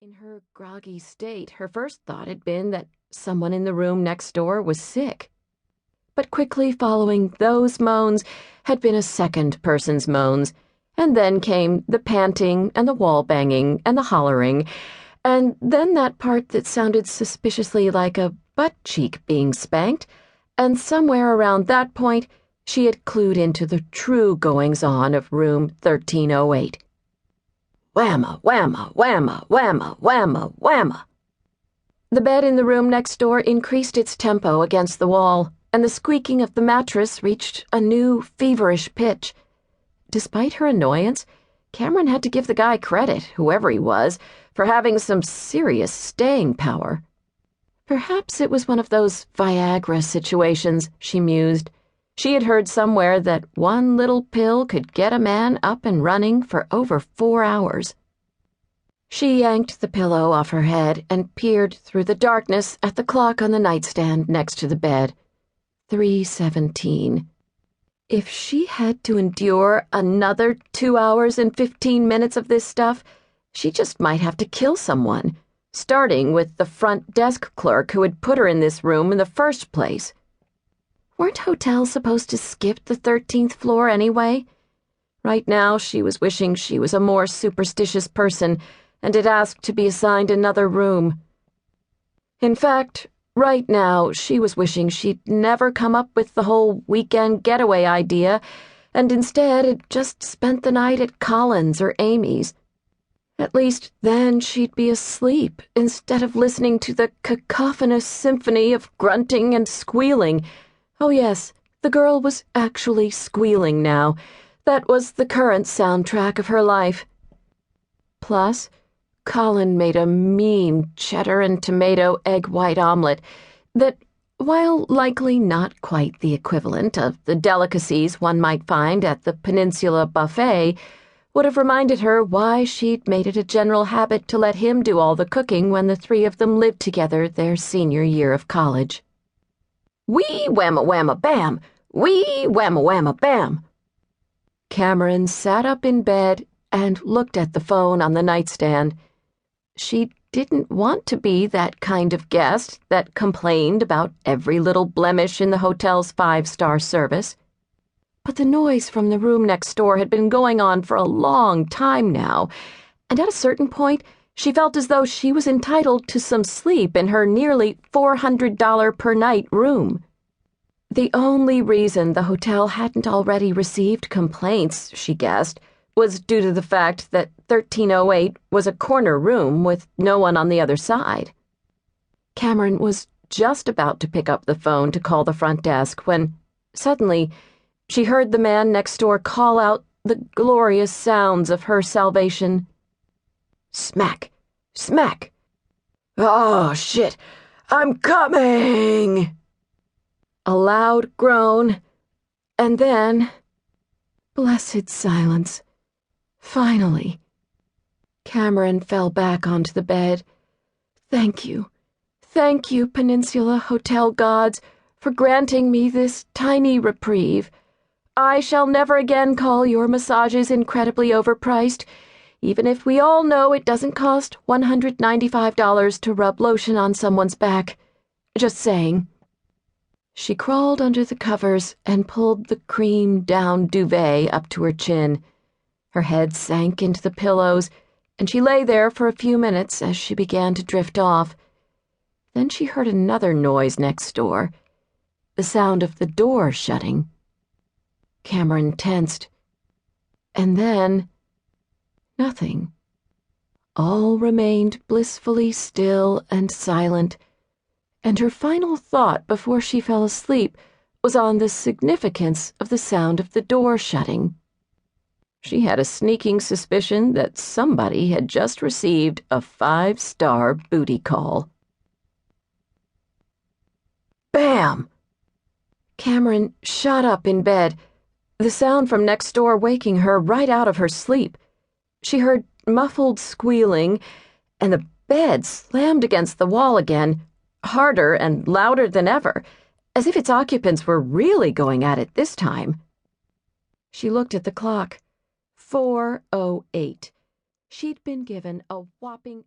In her groggy state, her first thought had been that someone in the room next door was sick. But quickly following those moans had been a second person's moans, and then came the panting and the wall banging and the hollering, and then that part that sounded suspiciously like a butt cheek being spanked, and somewhere around that point she had clued into the true goings-on of room 1308. Whamma, whamma, whamma, whamma, whamma, whamma. The bed in the room next door increased its tempo against the wall, and the squeaking of the mattress reached a new, feverish pitch. Despite her annoyance, Cameron had to give the guy credit, whoever he was, for having some serious staying power. Perhaps it was one of those Viagra situations, she mused. She had heard somewhere that one little pill could get a man up and running for over 4 hours. She yanked the pillow off her head and peered through the darkness at the clock on the nightstand next to the bed. 3:17. If she had to endure another 2 hours and 15 minutes of this stuff, she just might have to kill someone, starting with the front desk clerk who had put her in this room in the first place. Weren't hotels supposed to skip the 13th floor anyway? Right now, she was wishing she was a more superstitious person and had asked to be assigned another room. In fact, right now, she was wishing she'd never come up with the whole weekend getaway idea and instead had just spent the night at Colin's or Amy's. At least then she'd be asleep instead of listening to the cacophonous symphony of grunting and squealing. Oh yes, the girl was actually squealing now. That was the current soundtrack of her life. Plus, Colin made a mean cheddar and tomato egg white omelet that, while likely not quite the equivalent of the delicacies one might find at the Peninsula Buffet, would have reminded her why she'd made it a general habit to let him do all the cooking when the three of them lived together their senior year of college. Wee whamma whamma bam! Wee whamma whamma bam! Cameron sat up in bed and looked at the phone on the nightstand. She didn't want to be that kind of guest that complained about every little blemish in the hotel's 5-star service. But the noise from the room next door had been going on for a long time now, and at a certain point, she felt as though she was entitled to some sleep in her nearly $400 per night room. The only reason the hotel hadn't already received complaints, she guessed, was due to the fact that 1308 was a corner room with no one on the other side. Cameron was just about to pick up the phone to call the front desk when, suddenly, she heard the man next door call out the glorious sounds of her salvation. Smack! Smack! Oh, shit! I'm coming! A loud groan, and then, blessed silence. Finally, Cameron fell back onto the bed. Thank you, Peninsula Hotel gods, for granting me this tiny reprieve. I shall never again call your massages incredibly overpriced, even if we all know it doesn't cost $195 to rub lotion on someone's back. Just saying. She crawled under the covers and pulled the cream-down duvet up to her chin. Her head sank into the pillows, and she lay there for a few minutes as she began to drift off. Then she heard another noise next door, the sound of the door shutting. Cameron tensed. And then, nothing. All remained blissfully still and silent, and her final thought before she fell asleep was on the significance of the sound of the door shutting. She had a sneaking suspicion that somebody had just received a 5-star booty call. Bam! Cameron shot up in bed, the sound from next door waking her right out of her sleep. She heard muffled squealing, and the bed slammed against the wall again, harder and louder than ever, as if its occupants were really going at it this time. She looked at the clock. 4:08. She'd been given a whopping